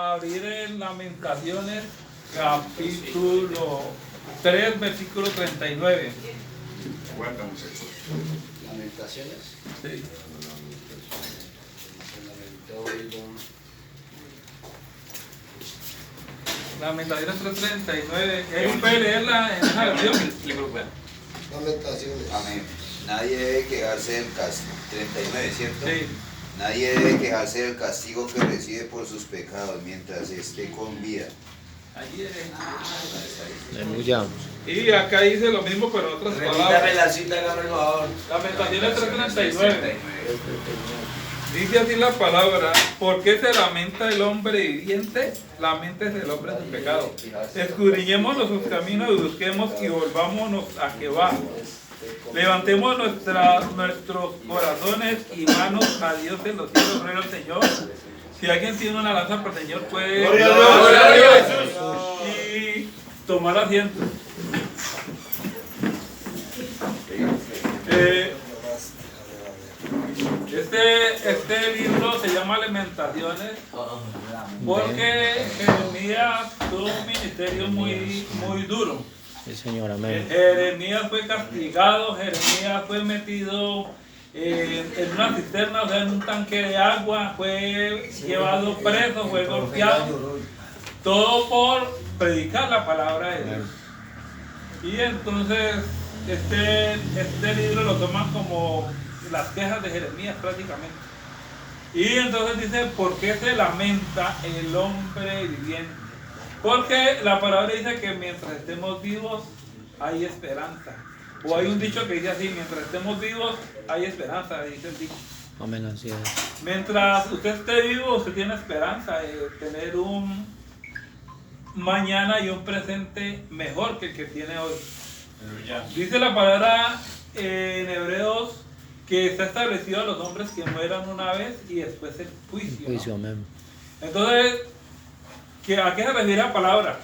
Abrir en Lamentaciones, capítulo 3, versículo 39. Guarda, muchachos. Lamentaciones. Sí. Lamentaciones 3:39. ¿Él puede leerla en esa versión? Lamentaciones. Amén. Nadie debe quejarse del castigo. 39, ¿cierto? Sí. Nadie debe quejarse del castigo que recibe por sus pecados mientras esté con vida. Allí es. Aleluya. Y acá dice lo mismo, pero en otras Repítame palabras. la cita, por favor. Lamentaciones 3:39. Dice así la palabra: ¿por qué se lamenta el hombre viviente? Laméntese el hombre sin pecado. Escudriñemos sus caminos y busquemos y volvámonos a Jehová. Levantemos nuestros corazones y manos a Dios en los cielos, gloria al Señor. Si alguien tiene una lanza para el Señor, puede Gloria a Dios. y tomar asiento. Este libro se llama Lamentaciones porque Jeremías tuvo un ministerio muy duro. Sí, Señor, amén. Jeremías fue castigado, Jeremías fue metido en una cisterna, o sea, en un tanque de agua, fue llevado preso, fue golpeado, todo por predicar la palabra de Dios. Y entonces este libro lo toman como las quejas de Jeremías prácticamente. Y entonces dice, ¿por qué se lamenta el hombre viviente? Porque la palabra dice que mientras estemos vivos hay esperanza. O hay un dicho que dice así: mientras estemos vivos hay esperanza, dice el dicho. Amén, así es. Mientras usted esté vivo, usted tiene esperanza de tener un mañana y un presente mejor que el que tiene hoy. Dice la palabra en Hebreos que está establecido a los hombres que mueran una vez y después el juicio, ¿no? Juicio, amén. Entonces, ¿a qué se refiere la palabra?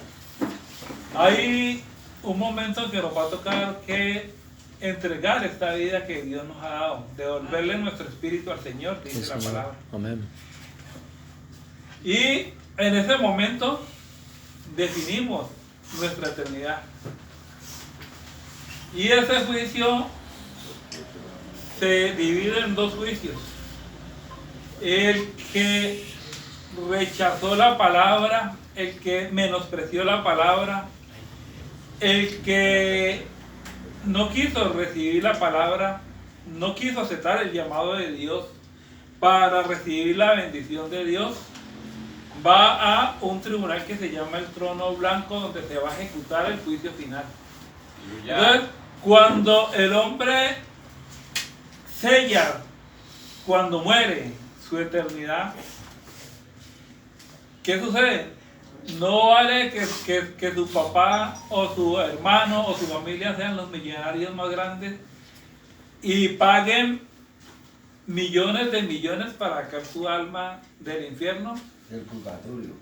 Hay un momento en que nos va a tocar que entregar esta vida que Dios nos ha dado, devolverle nuestro espíritu al Señor, dice Sí, la Señor. palabra. Amén. Y en ese momento definimos nuestra eternidad. Y ese juicio se divide en dos juicios. El que rechazó la palabra, el que menospreció la palabra, el que no quiso recibir la palabra, no quiso aceptar el llamado de Dios para recibir la bendición de Dios, va a un tribunal que se llama el trono blanco, donde se va a ejecutar el juicio final. Entonces, cuando el hombre sella, cuando muere, su eternidad, ¿qué sucede? No vale que su papá o su hermano o su familia sean los millonarios más grandes y paguen millones de millones para sacar su alma del infierno, El purgatorio.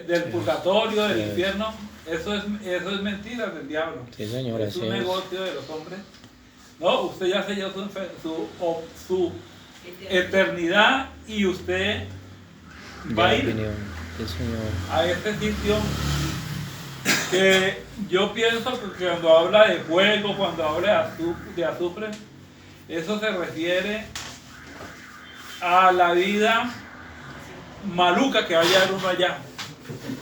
del purgatorio, del infierno. Eso es mentira del diablo. Sí, Señor, Es así un es. negocio de los hombres. No, usted ya selló su eternidad y usted va a ir Sí, Señor. a este sitio que yo pienso que cuando habla de fuego, cuando habla de azufre, eso se refiere a la vida maluca que va a llevar uno allá.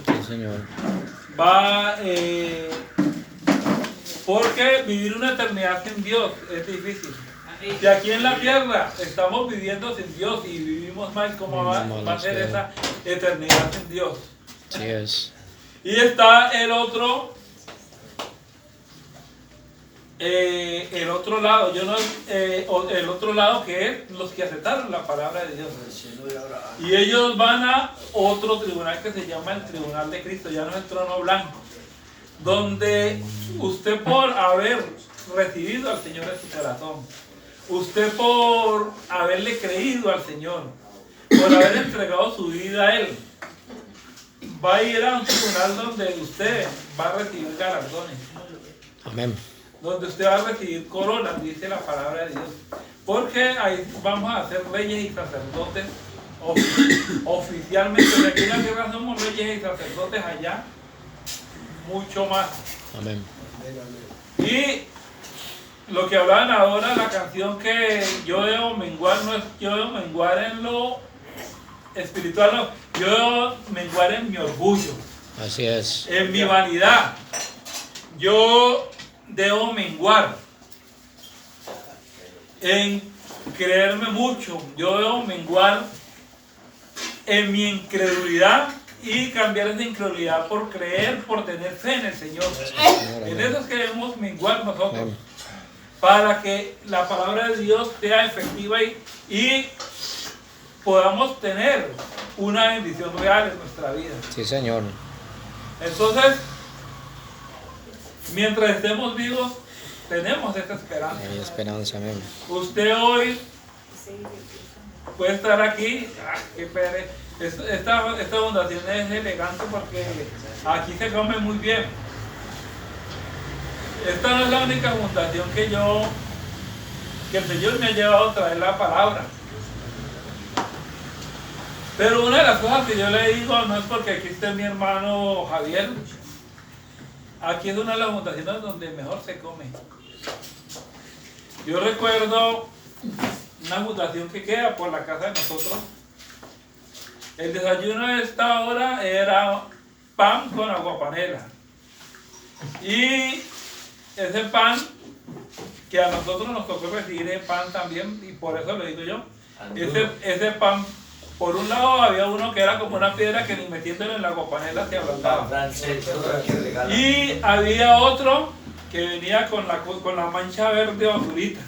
Sí, Señor. Porque vivir una eternidad sin Dios es difícil. Si aquí en la tierra estamos viviendo sin Dios y vivimos mal, ¿cómo va a ser esa eternidad sin Dios? Sí es. Y está el otro lado, el otro lado que es los que aceptaron la palabra de Dios. Y ellos van a otro tribunal que se llama el tribunal de Cristo, ya no es el trono blanco, donde usted, por haber recibido al Señor en su corazón, usted por haberle creído al Señor, por haber entregado su vida a Él, va a ir a un tribunal donde usted va a recibir galardones, Amén. donde usted va a recibir coronas, dice la palabra de Dios. Porque ahí vamos a ser reyes y sacerdotes oficialmente, de aquí en la tierra somos reyes y sacerdotes, allá mucho más. Amén. Y lo que hablaban ahora, la canción que yo debo menguar, no es yo debo menguar en lo espiritual, no, yo debo menguar en mi orgullo, Así es. en mi vanidad. Yo debo menguar en creerme mucho, yo debo menguar en mi incredulidad y cambiar esa incredulidad por creer, por tener fe en el Señor. En eso es que debemos menguar nosotros, Amén. para que la palabra de Dios sea efectiva y podamos tener una bendición real en nuestra vida. Sí, Señor. Entonces, mientras estemos vivos, tenemos esta esperanza. Hay esperanza, amén. Usted hoy puede estar aquí, qué pereza. Esta fundación es elegante porque aquí se come muy bien. Esta no es la única fundación que el Señor me ha llevado a traer la palabra. Pero una de las cosas que yo le digo, no es porque aquí esté mi hermano Javier, aquí es una de las fundaciones donde mejor se come. Yo recuerdo una fundación que queda por la casa de nosotros. El desayuno de esta hora era pan con aguapanela. Y ese pan, que a nosotros nos tocó recibir el pan también, y por eso lo digo yo, ese pan, por un lado había uno que era como una piedra que ni metiéndole en la aguapanela se ablandaba. Y había otro que venía con la mancha verde azulita.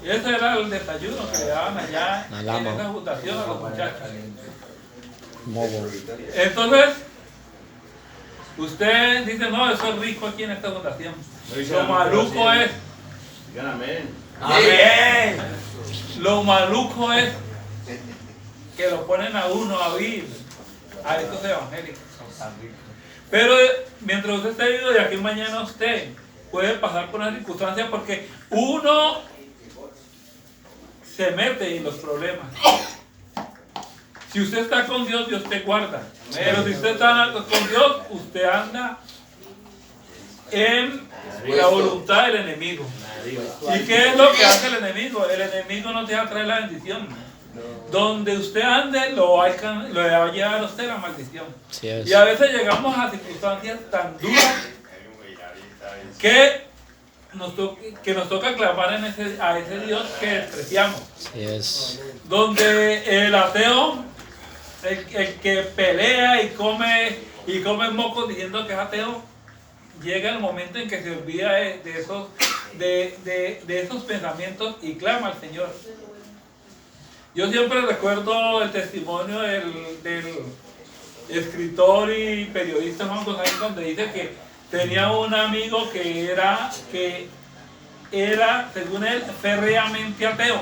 Ese era el desayuno que le daban allá en esa fundación a los muchachos. Mobo. Entonces, usted dice, no, eso es rico aquí en esta fundación. Lo maluco es... Amén. Lo maluco es que lo ponen a uno a vivir a estos evangélicos. Pero mientras usted esté vivo, de aquí mañana usted puede pasar por una circunstancia porque uno se mete en los problemas. Si usted está con Dios, Dios te guarda. Pero si usted está con Dios, usted anda en la voluntad del enemigo. ¿Y qué es lo que hace el enemigo? El enemigo no te va a traer la bendición. Donde usted ande, lo va a llevar a usted la maldición. Sí es. Y a veces llegamos a circunstancias tan duras que nos toca clamar a ese Dios que despreciamos. Sí es. Donde el ateo, el que pelea y come mocos diciendo que es ateo, llega el momento en que se olvida de esos pensamientos y clama al Señor. Yo siempre recuerdo el testimonio del escritor y periodista Juan González, donde dice que tenía un amigo que era, según él, férreamente ateo.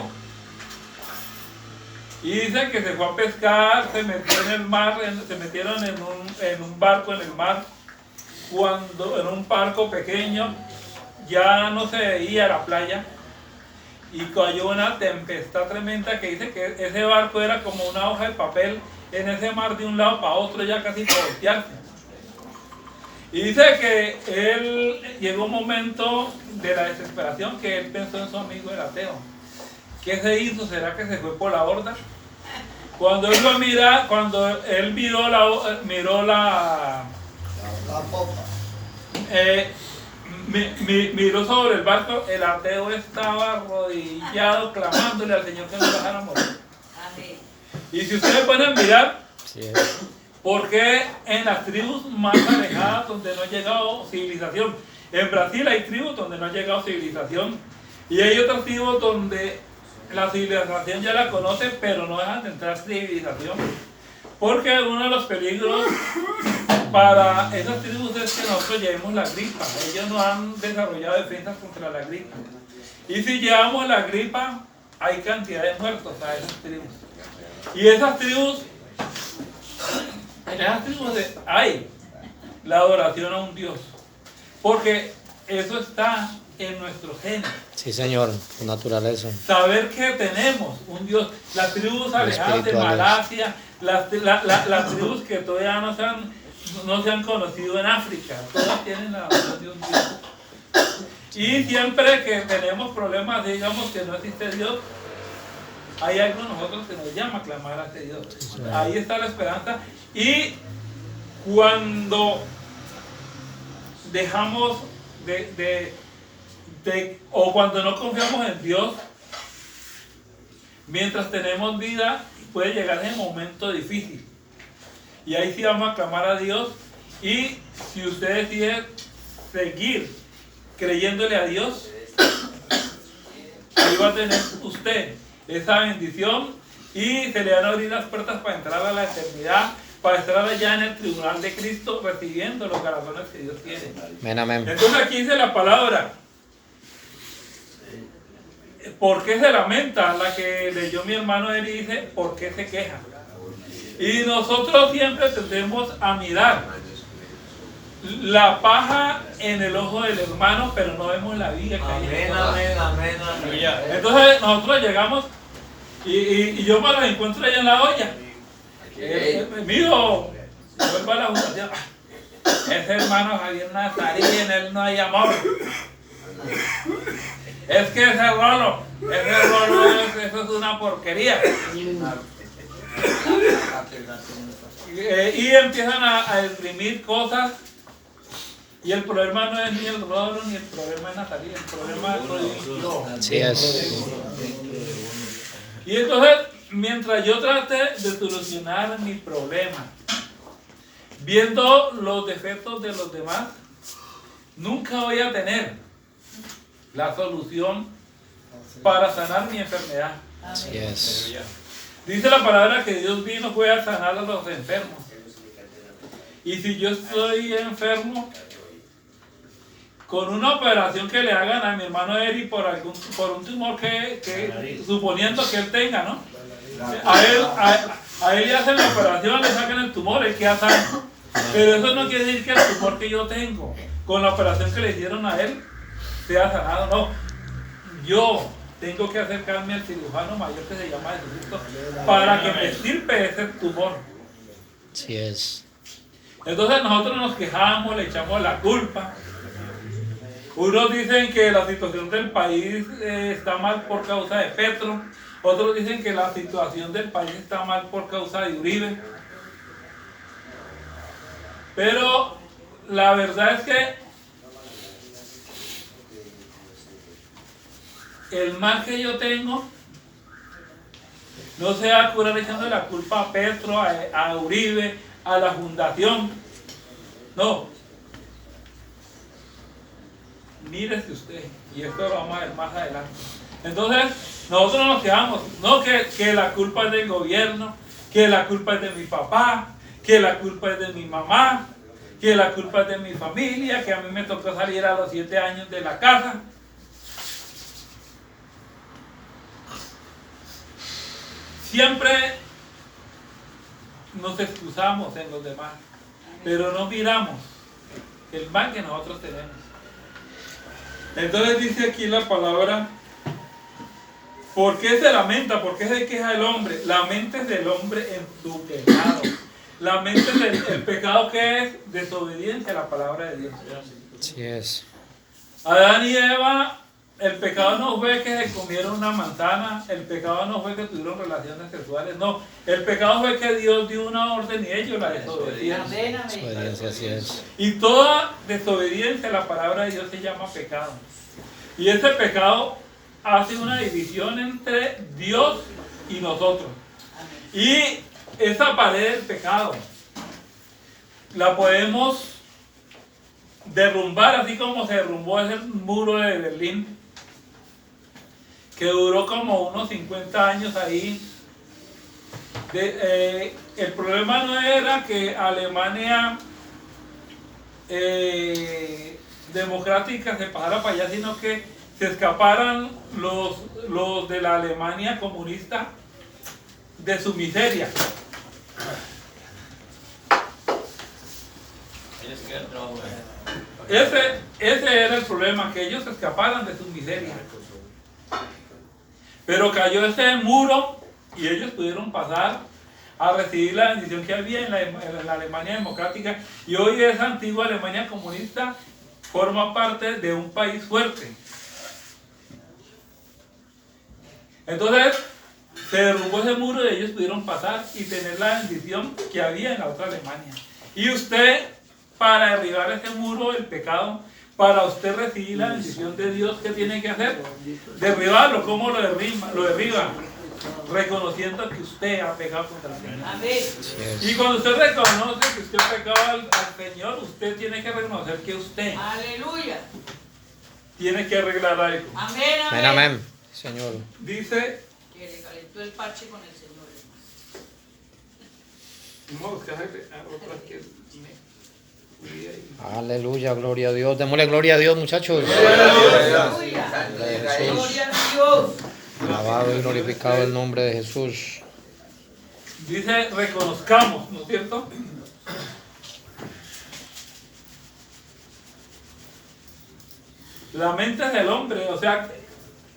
Y dice que se fue a pescar, se metió en el mar, se metieron en un barco en el mar, cuando en un barco pequeño ya no se veía la playa. Y cayó una tempestad tremenda que dice que ese barco era como una hoja de papel en ese mar de un lado para otro, ya casi para voltearse. Y dice que él llegó un momento de la desesperación que él pensó en su amigo el ateo. ¿Qué se hizo? ¿Será que se fue por la borda? Cuando él miró la popa. Miró sobre el barco, el ateo estaba arrodillado clamándole al Señor que no lo dejara morir. Y si ustedes pueden mirar, Sí es. ¿por qué en las tribus más alejadas donde no ha llegado civilización? En Brasil hay tribus donde no ha llegado civilización y hay otras tribus donde la civilización ya la conoce, pero no dejan de entrar civilización. Porque uno de los peligros para esas tribus es que nosotros llevemos la gripa. Ellos no han desarrollado defensas contra la gripa. Y si llevamos la gripa, hay cantidad de muertos a esas tribus. Y esas tribus, en esas tribus hay la adoración a un Dios. Porque eso está en nuestros genes. Sí, Señor, tu naturaleza. Saber que tenemos un Dios, las tribus alejadas de Espirituales. Malasia, las tribus que todavía no se han conocido en África, todas tienen la noción de un Dios. Y siempre que tenemos problemas, digamos que no existe Dios, hay algo en nosotros que nos llama a clamar a este Dios. Ahí está la esperanza. Y cuando dejamos o cuando no confiamos en Dios, mientras tenemos vida, puede llegar ese momento difícil. Y ahí sí vamos a clamar a Dios. Y si usted decide seguir creyéndole a Dios, ahí va a tener usted esa bendición y se le van a abrir las puertas para entrar a la eternidad, para estar allá en el tribunal de Cristo recibiendo los galardones que Dios tiene. Amén, amén. Entonces aquí dice la palabra, ¿por qué se lamenta? La que leyó mi hermano Eri dice, ¿por qué se queja? Y nosotros siempre tendemos a mirar la paja en el ojo del hermano, pero no vemos la viga que hay en el ojo. Amén. Entonces nosotros llegamos y yo me los encuentro allá en la olla. Mijo, vuelvo a la fundación. Ese hermano Javier Nazarí, en él no hay amor. Es que ese rolo, eso es una porquería. Y empiezan a exprimir cosas. Y el problema no es ni el rolo ni el problema es Nazarí, el problema es yo. Así es. Y entonces, mientras yo trate de solucionar mi problema, viendo los defectos de los demás, nunca voy a tener la solución para sanar mi enfermedad. Así es. Dice la palabra que Dios vino fue a sanar a los enfermos. Y si yo estoy enfermo, con una operación que le hagan a mi hermano Eri por un tumor que suponiendo que él tenga, ¿no? A él le hacen la operación, le sacan el tumor, él queda sano. Pero eso no quiere decir que el tumor que yo tengo, con la operación que le hicieron a él, sea sanado. No, yo tengo que acercarme al cirujano mayor que se llama Jesucristo para que me extirpe ese tumor. Así es. Entonces nosotros nos quejamos, le echamos la culpa. Unos dicen que la situación del país está mal por causa de Petro, otros dicen que la situación del país está mal por causa de Uribe. Pero la verdad es que el mal que yo tengo no se va a curar echando la culpa a Petro, a Uribe, a la fundación. No. Mírese usted, y esto lo vamos a ver más adelante. Entonces, nosotros nos quedamos, no que la culpa es del gobierno, que la culpa es de mi papá, que la culpa es de mi mamá, que la culpa es de mi familia, que a mí me tocó salir a los 7 años de la casa. Siempre nos excusamos en los demás, pero no miramos el mal que nosotros tenemos. Entonces dice aquí la palabra, ¿por qué se lamenta? ¿Por qué se queja el hombre? Laméntese del hombre en su pecado. Laméntese el pecado que es desobediencia a la palabra de Dios. Así es. Adán y Eva, el pecado no fue que se comieron una manzana, el pecado no fue que tuvieron relaciones sexuales, no. El pecado fue que Dios dio una orden y ellos la desobedecieron. Desobediencia, así es. Y toda desobediencia a la palabra de Dios se llama pecado. Y ese pecado hace una división entre Dios y nosotros. Y esa pared del pecado la podemos derrumbar así como se derrumbó ese muro de Berlín, que duró como unos 50 años ahí. El problema no era que Alemania democrática se pasara para allá, sino que se escaparan los de la Alemania comunista de su miseria. Ese era el problema, que ellos escaparan de su miseria. Pero cayó ese muro y ellos pudieron pasar a recibir la bendición que había en la Alemania democrática. Y hoy esa antigua Alemania comunista forma parte de un país fuerte. Entonces se derrumbó ese muro y ellos pudieron pasar y tener la bendición que había en la otra Alemania. Y usted, para derribar ese muro del pecado, para usted recibir la bendición de Dios, ¿qué tiene que hacer? Derribarlo. ¿Cómo lo derriba? Reconociendo que usted ha pecado contra el Señor. Y cuando usted reconoce que usted ha pecado al Señor, usted tiene que reconocer que usted tiene que arreglar algo. Amén, Amén, amén. Señor. Dice, que le calentó el parche con el Señor. vamos a buscar otra que Aleluya, gloria a Dios. Démosle gloria a Dios, muchachos. Aleluya. Gloria a Dios. Alabado y glorificado el nombre de Jesús. dice reconozcamos, ¿no es cierto? La mente es del hombre, o sea,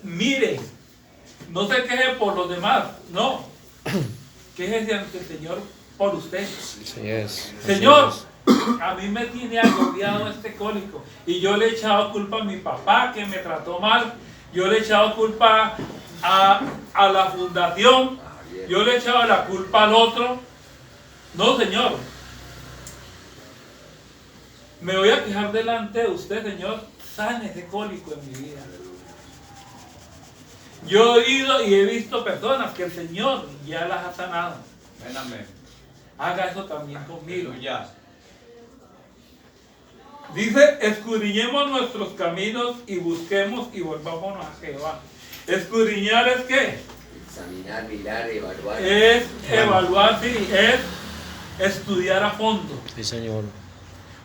mire, no se queje por los demás, no, quéjese ante el Señor por usted. Así es. Señor, a mí me tiene agobiado este cólico y yo le he echado culpa a mi papá que me trató mal, yo le he echado culpa a la fundación, yo le he echado la culpa al otro. No, Señor, me voy a quejar delante de usted, Señor, sane ese cólico en mi vida. Yo he ido y he visto personas que el Señor ya las ha sanado. Amén. Haga eso también conmigo. Aleluya. Dice, escudriñemos nuestros caminos y busquemos y volvámonos a Jehová. Escudriñar es ¿qué? Examinar, mirar, evaluar. Es evaluar, sí, es estudiar a fondo. Sí, Señor.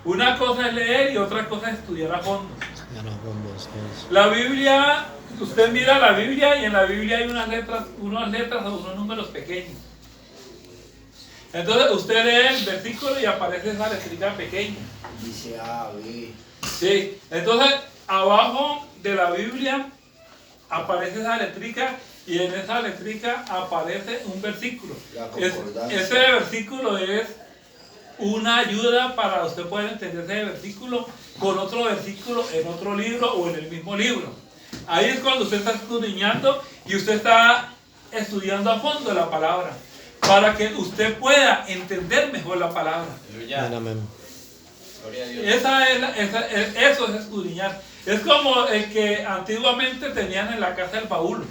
Una cosa es leer y otra cosa es estudiar a fondo. Ya nos vamos, así es. La Biblia, usted mira la Biblia y en la Biblia hay unas letras o unos números pequeños. Entonces usted lee el versículo y aparece esa letrita pequeña. Dice A, B. Sí, entonces abajo de la Biblia aparece esa letrica y en esa letrica aparece un versículo. La concordancia. Ese versículo es una ayuda para usted poder entender ese versículo con otro versículo en otro libro o en el mismo libro. Ahí es cuando usted está escudriñando y usted está estudiando a fondo la palabra para que usted pueda entender mejor la palabra. Amén, amén. Gloria a Dios. Eso es escudriñar. Es como el que antiguamente tenían en la casa el baúl.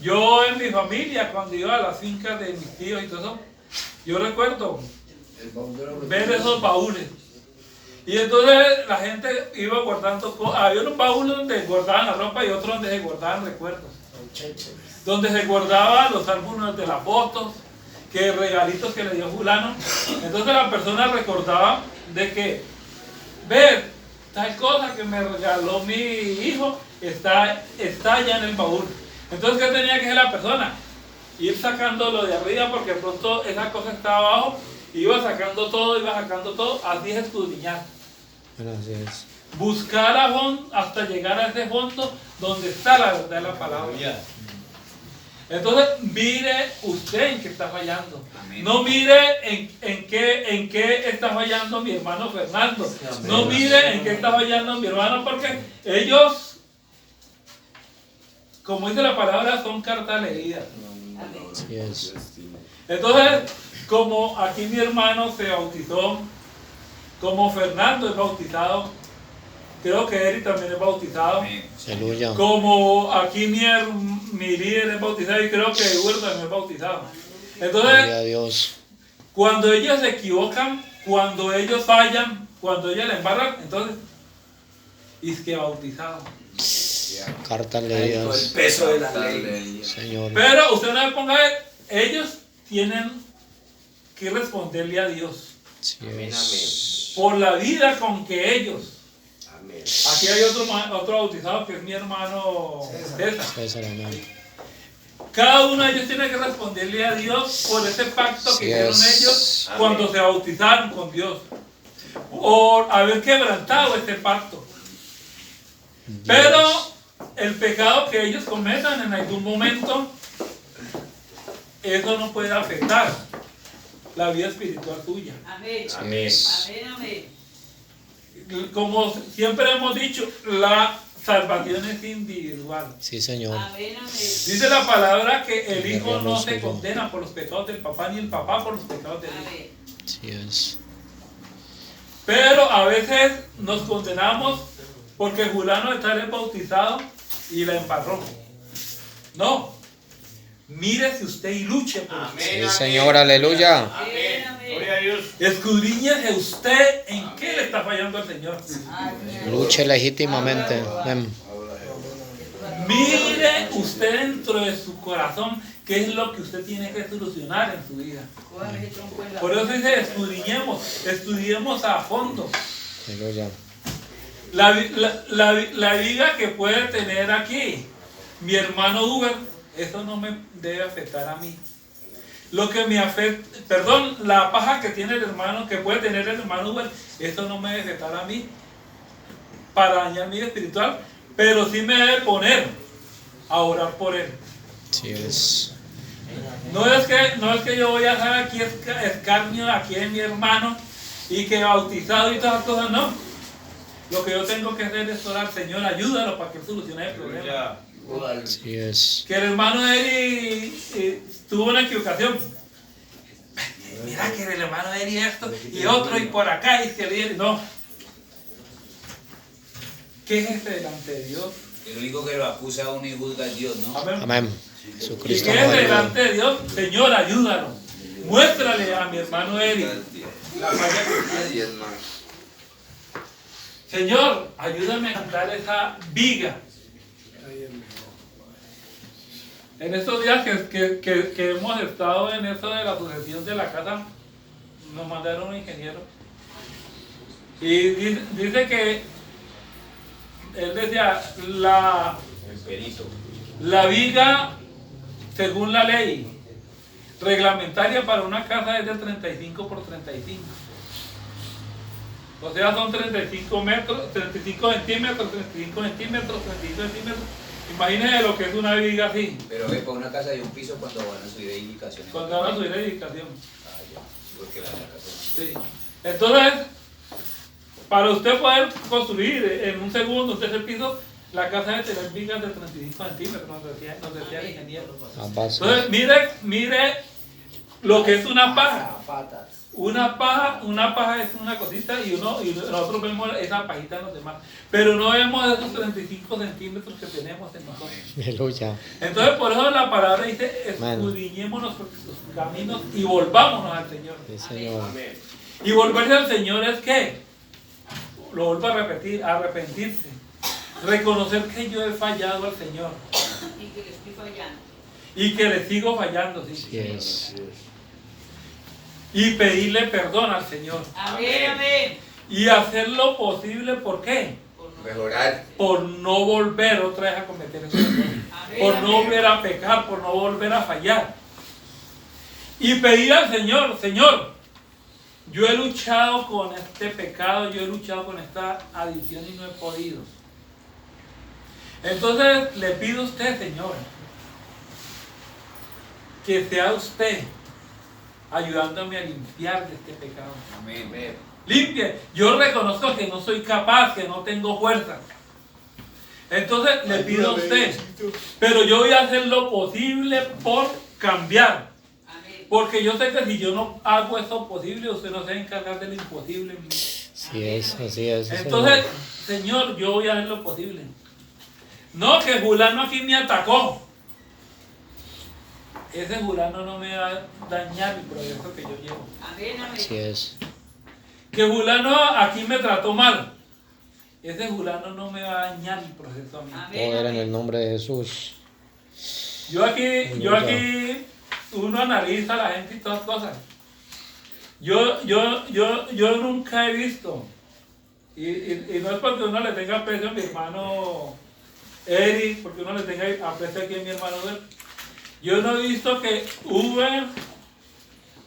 Yo en mi familia, cuando iba a las fincas de mis tíos y todo eso, yo recuerdo El baúl de los ver esos baúles. Y entonces la gente iba guardando cosas. Había unos baúles donde guardaban la ropa y otros donde se guardaban recuerdos. Donde se guardaban los álbumes de las fotos, que regalitos que le dio fulano. Entonces la persona recordaba de que, ver, tal cosa que me regaló mi hijo está ya en el baúl. Entonces, ¿qué tenía que hacer la persona? Ir sacándolo de arriba porque de pronto esa cosa estaba abajo, iba sacando todo, así es escudriñar. Así es. Buscar a fondo hasta llegar a ese fondo donde está la verdad de la palabra. Aleluya. Entonces, mire usted en qué está fallando. Amén. No mire en qué está fallando mi hermano Fernando. No mire en qué está fallando mi hermano, porque ellos, como dice la palabra, son cartas leídas. Así es. Entonces, como aquí mi hermano se bautizó, como Fernando es bautizado, creo que Eric también es bautizado. Amén. Aleluya. Como aquí mi líder es bautizado y creo que Edward también es bautizado. Gloria a Entonces, Dios. cuando ellos se equivocan, cuando ellos fallan, cuando ellos la embarran, entonces, es que bautizado. Cartas El leídas. peso de la ley. Señor. Pero usted no me ponga, ellos tienen que responderle a Dios Así Amén, es. por la vida con que ellos. Amén. Aquí hay otro bautizado que es mi hermano César. César, amén. Cada uno de ellos tiene que responderle a Dios por ese pacto que Así hicieron es. ellos Amén. cuando se bautizaron con Dios. o haber quebrantado este pacto. Pero el pecado que ellos cometan en algún momento, eso no puede afectar la vida espiritual tuya. Amén. Amén. Amén, amén. Como siempre hemos dicho, la salvación es individual. Sí, Señor. Amén, amén. Dice la palabra que el hijo no se condena por los pecados del papá, ni el papá por los pecados del hijo. Amén. Sí es. Pero a veces nos condenamos porque Julano está bautizado y la embarró. No. Mírese usted y luche por usted. Sí, Señor, aleluya. Amén, amén. Gloria a Dios. Escudriñese usted en qué le está fallando al Señor. Luche legítimamente. Amén. Mire usted dentro de su corazón qué es lo que usted tiene que solucionar en su vida. Cójame ese tronco en la Por eso dice, estudiemos a fondo. Aleluya. La viga que puede tener aquí mi hermano Uber, eso no me debe afectar a mí. Lo que me afecta, perdón, la paja que tiene el hermano, que puede tener el hermano Uber, eso no me debe afectar a mí para dañar mi vida espiritual, pero sí me debe poner a orar por él. Sí es. No es que yo voy a hacer aquí escarnio aquí de mi hermano y que bautizado y todas las cosas, no. Lo que yo tengo que hacer es orar, Señor, ayúdalo para que él solucione el problema. Sí es. Que el hermano Eri tuvo una equivocación. Mira que el hermano Eri esto y otro y por acá y que Eri no. ¿Qué es este delante de Dios? El único que lo acusa a uno y juzga es Dios, ¿no? Amén. Amén. ¿Y Jesucristo. qué es nos ayude. delante de Dios? Señor, ayúdalo. Muéstrale a mi hermano Eri la falla que tiene. Señor, ayúdame a quitar esa viga. En estos días que hemos estado en eso de la sucesión de la casa, nos mandaron un ingeniero. Y dice que, él decía, El perito. la viga, según la ley reglamentaria para una casa es de 35 por 35. O sea, son 35 metros, 35 centímetros, 35 centímetros, 35 centímetros. Imagínense lo que es una viga así, Pero ve para una casa de un piso cuando van a subir edificaciones. cuando van a subir edificación. Ah, ya. Porque la casa. Sí. Entonces, para usted poder construir en un segundo, un tercer piso, la casa debe tener vigas de 35 centímetros, nos decía el ingeniero. Ambas. Entonces, mire lo que es una paja. Una paja es una cosita y nosotros vemos esa pajita en los demás. Pero no vemos esos 35 centímetros que tenemos en nosotros. Aleluya. Entonces, por eso la palabra dice, escudriñémonos por sus caminos y volvámonos al Señor. Sí, Señor. Y volverse al Señor es ¿qué? Lo vuelvo a repetir, arrepentirse. Reconocer que yo he fallado al Señor. y que le estoy fallando. Y que le sigo fallando, sí. Sí es. Y pedirle perdón al Señor. Amén, amén. Y hacer lo posible, ¿por qué? Mejorar. Por no volver otra vez a cometer esos errores. Amén, Por no amén. volver a pecar, por no volver a fallar. Y pedir al Señor, Señor, yo he luchado con este pecado, yo he luchado con esta adicción y no he podido. Entonces le pido a usted, Señor, que sea usted ayudándome a limpiar de este pecado. Amén. Limpie. Yo reconozco que no soy capaz, que no tengo fuerza. Entonces le pido a usted, pero yo voy a hacer lo posible por cambiar. Amén. Porque yo sé que si yo no hago eso posible, usted no se va a encargar de lo imposible en mí. Sí es, así es. Entonces, Señor, yo voy a hacer lo posible. No, que Julano aquí me atacó. Ese Julano no me va a dañar el progreso que yo llevo. Amén, amén. Así es. Que Julano aquí me trató mal. Ese Julano no me va a dañar el proceso a mí. Amén, Poder en amén. el nombre de Jesús. Yo aquí, uno analiza a la gente y todas cosas. Yo nunca he visto, y no es porque uno le tenga aprecio a mi hermano Eri, porque uno le tenga aprecio aquí a mi hermano Eri. Yo no he visto que Uber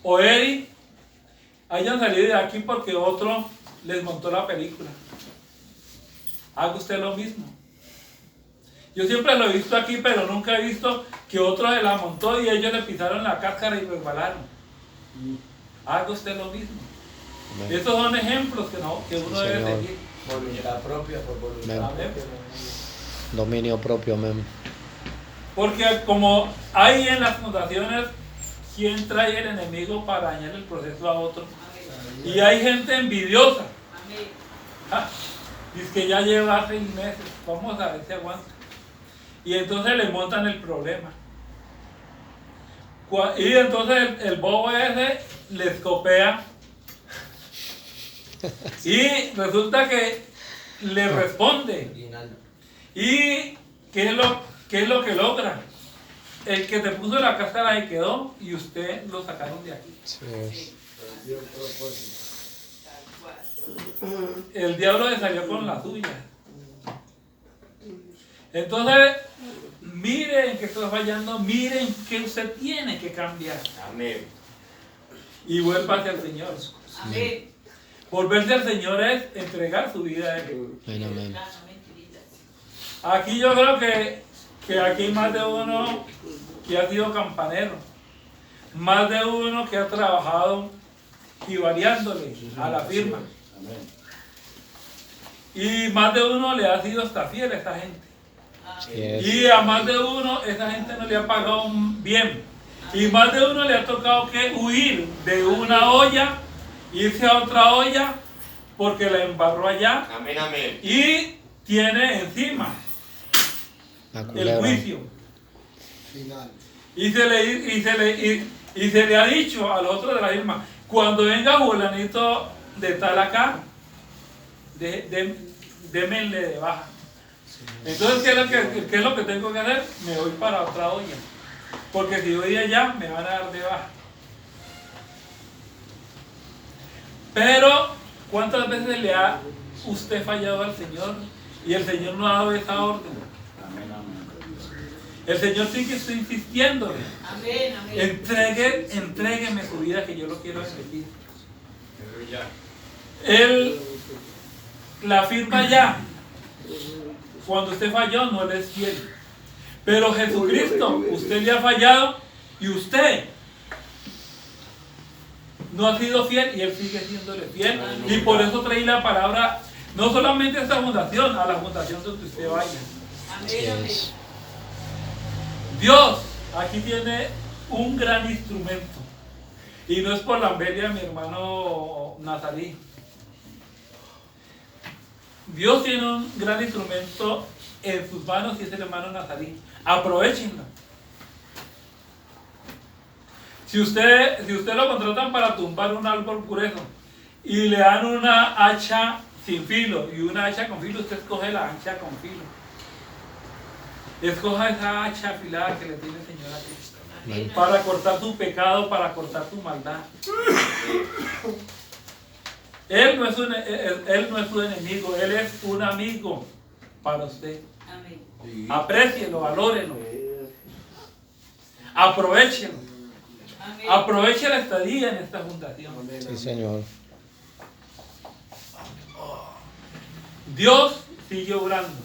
o Eri hayan salido de aquí porque otro les montó la película. Haga usted lo mismo. Yo siempre lo he visto aquí, pero nunca he visto que otro se la montó y ellos le pisaron la cáscara y resbalaron. Haga usted lo mismo. Amén. Estos son ejemplos que uno debe Señor. seguir. Voluntad propia por voluntad Amén. propia. Dominio propio, amén. Porque como hay en las fundaciones quien trae el enemigo para dañar el proceso a otro. Amén. Y hay gente envidiosa. Amén. ¿Ah? Dice que ya lleva 6 meses, vamos a ver si aguanta. Y entonces le montan el problema. Y entonces el bobo ese les copia. Y resulta que le responde. Aguinaldo. ¿Y qué es lo que logra? El que te puso la cáscara ahí quedó y usted lo sacaron de aquí. Así es. Dios propósito. Tal cual. El diablo le salió con la suya. Entonces, miren que está fallando, miren que usted tiene que cambiar. Amén. Y vuelva hacia el Señor. Amén. Volverse al Señor es entregar su vida a Él. Amén, amén. No, mentiritas. Aquí yo creo que aquí hay más de uno que ha sido campanero. Más de uno que ha trabajado y variándole a la firma. Y más de uno le ha sido hasta fiel a esta gente. Así es. Y a más de uno esa gente no le ha pagado bien. Y más de uno le ha tocado que huir de una olla, irse a otra olla porque la embarró allá Amén, amén. y tiene encima La el culebra. juicio. Y se le ha dicho a los otros de la firma, cuando venga fulanito de tal acá, démenle de baja. Entonces, ¿qué es lo que tengo que hacer? Me voy para otra olla. Porque si voy allá, me van a dar de baja. Pero, ¿cuántas veces le ha usted fallado al Señor? Y el Señor no ha dado esa orden. El Señor sigue insistiéndole. Amén. Amén. Entrégueme su vida que yo lo quiero bendecir. Aleluya. Él la firma ya. Cuando usted falló, no le es fiel. Pero Jesucristo, usted le ha fallado y usted no ha sido fiel y Él sigue siéndole fiel. Y por eso traí la palabra, no solamente a esta fundación, a la fundación donde usted vaya. Así Amén. Amén. es. Dios aquí tiene un gran instrumento. Y no es por la envidia de mi hermano Nazarí. Dios tiene un gran instrumento en sus manos y es el hermano Nazarí. Aprovechenlo. Si usted lo contratan para tumbar un árbol grueso y le dan una hacha sin filo y una hacha con filo, usted escoge la hacha con filo. Escoja esa hacha afilada que le tiene el Señor a Cristo. Amén. Para cortar tu pecado, para cortar tu maldad. Él no es su enemigo, Él es un amigo para usted. Amén. Aprécielo, valórelo. Aprovechelo. Amén. Aproveche la estadía en esta fundación. Sí, Señor. Dios sigue obrando.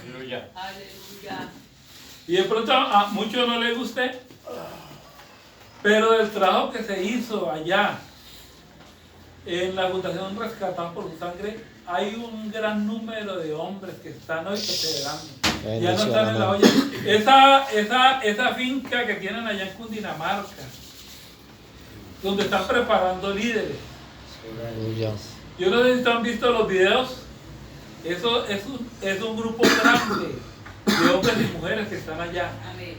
Aleluya. Aleluya. Y de pronto a muchos no les guste, pero del trabajo que se hizo allá en la fundación Rescatados por su Sangre, hay un gran número de hombres que están hoy perseverando. Ya no están en la olla. Esa finca que tienen allá en Cundinamarca, donde están preparando líderes. Aleluya. Yo no sé si ustedes han visto los videos. Eso es un grupo grande de hombres y mujeres que están allá. Amén.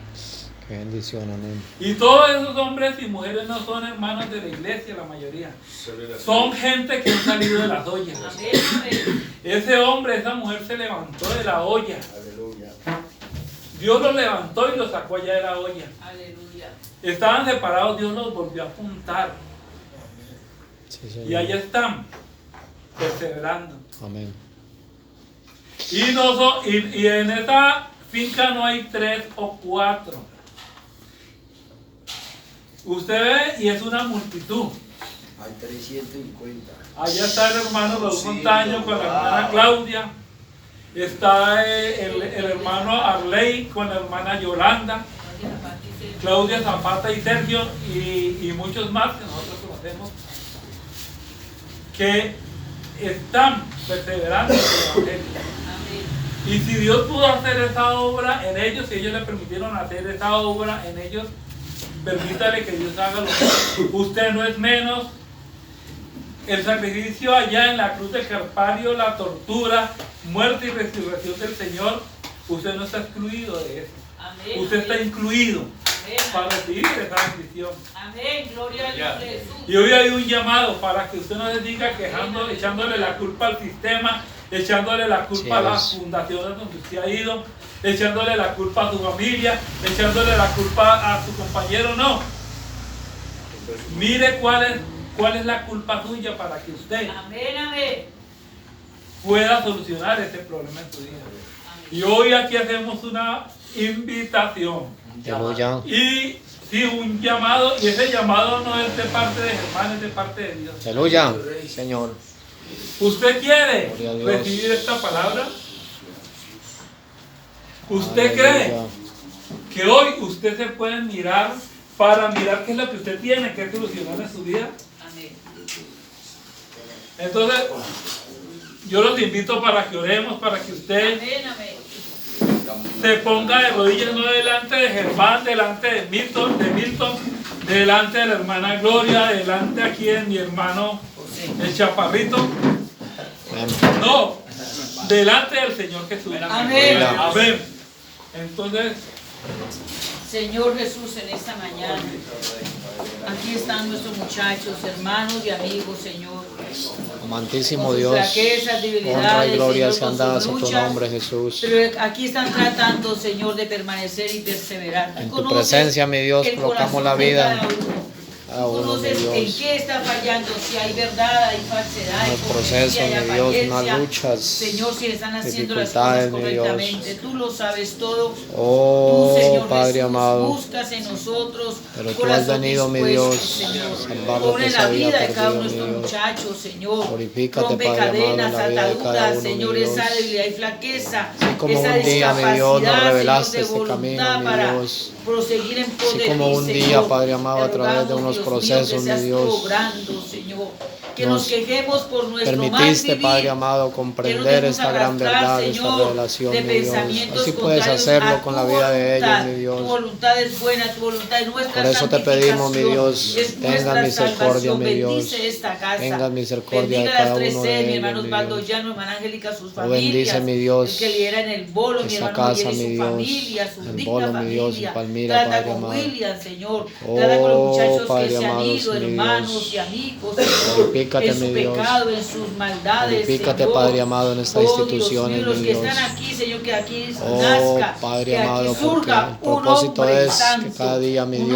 Qué bendición, amén. Y todos esos hombres y mujeres no son hermanos de la iglesia, la mayoría. Son gente que han salido de las ollas. Amén. Amén. Ese hombre, esa mujer se levantó de la olla. Aleluya. Dios los levantó y los sacó allá de la olla. Aleluya. Estaban separados, Dios los volvió a juntar. Sí, Señor. Y allá están, perseverando. Amén. Y en esta finca no hay 3 o 4. Usted ve y es una multitud. Hay 350. Allá está el hermano Raúl Montaño con la hermana Claudia. Está el hermano Arley con la hermana Yolanda. Claudia Zapata y Sergio y muchos más que nosotros conocemos, que están perseverando en el Evangelio. Y si Dios pudo hacer esa obra en ellos, si ellos le permitieron hacer esa obra en ellos, permítale que Dios haga lo que usted no es menos. El sacrificio allá en la cruz del Calvario, la tortura, muerte y resurrección del Señor, usted no está excluido de eso. Amén. Usted está incluido Amén. para recibir esa bendición. Amén. Gloria a Dios, Jesús. Y hoy hay un llamado para que usted no se diga quejando, echándole la culpa al sistema, echándole la culpa a las fundaciones donde usted ha ido, echándole la culpa a su familia, echándole la culpa a su compañero. No. Mire cuál es la culpa suya para que usted Amén, amén. pueda solucionar este problema en su vida. Y hoy aquí hacemos una invitación. Aleluya. Y sí, un llamado, y ese llamado no es de parte de Germán, es de parte de Dios. Aleluya. Señor. ¿Usted quiere Gloria a Dios. recibir esta palabra? ¿Usted cree Aleluya. que hoy usted se puede mirar para mirar qué es lo que usted tiene que solucionar en su vida? Amén. Entonces, yo los invito para que oremos, para que usted Amén, amén. se ponga de rodillas, no delante de Germán, delante de Milton, delante de la hermana Gloria, delante aquí de mi hermano el Chaparrito. Amén. No, delante del Señor Jesús. Amén. Amén. Entonces, Señor Jesús, en esta mañana, aquí están nuestros muchachos, hermanos y amigos, Señor. Amantísimo Con sus Dios, flaquezas, debilidades, honra y gloria Señor, sean con dadas sus a tu luchas. nombre, Jesús. Pero aquí están tratando, Señor, de permanecer y perseverar. Tú En tu conoces presencia, mi Dios, el colocamos corazón la de vida cada uno. a uno, mi Conoces en Dios. qué está fallando, si hay verdad, hay falsedad, hay Unos procesos, hipocresía, hay mi Dios, apariencia. unas luchas, Señor, si están haciendo las cosas dificultades, mi Dios. correctamente, tú lo sabes todo. Oh, Tú, Señor Padre Jesús, amado, buscas en nosotros pero tú has corazón venido, mi dispuesto, Dios, Señor. a salvar lo Pone que se la había vida de cada uno de perdido, nuestros mi Dios. muchachos, Señor. Glorifícate, Rompe Padre amado, en cadenas, la vida de cada ataduras, uno, Señor, mi Dios. esa debilidad y flaqueza, Así como esa un día, mi Dios, nos discapacidad, revelaste Señor, de este camino, voluntad mi para Dios. proseguir en poder. Así como un día, Padre amado, a través de unos procesos, mi Dios, Señor, que nos nos quejemos por nuestro mal permitiste, vivir, Padre amado, comprender esta gran verdad, esta revelación, de mi Dios. pensamientos Así puedes contrarios hacerlo a con tu la vida de ellos, voluntad. mi Tu Dios. voluntad es buena, tu voluntad es nuestra Por eso te pedimos, mi santificación, Dios, es tenga nuestra misericordia, salvación. mi Dios. Bendice esta casa. Tenga misericordia de Bendiga cada las tres uno C, de mi ellos, hermano mi Osvaldo Dios. Llano, hermana Angélica, sus Oh, familias. bendice, mi Dios, El que lidera en el bolo, mi esta hermano casa, Miguel y mi su Dios, familia, su el digna bolo, mi Dios, familia. y Palmira, Trata Padre con amado. William, Señor. Oh, Trata con los muchachos Padre que se han amado, ido, mi hermanos Dios. y amigos, Señor, Glorifícate, en su mi Dios. pecado, en sus maldades, Glorifícate, Señor. Padre amado, en esta institución, Dios mío, los mi que Dios. están aquí, Señor, que aquí Oh, nazca, Padre que amado, aquí porque surja el un propósito hombre es que santo, cada día, mi un Dios,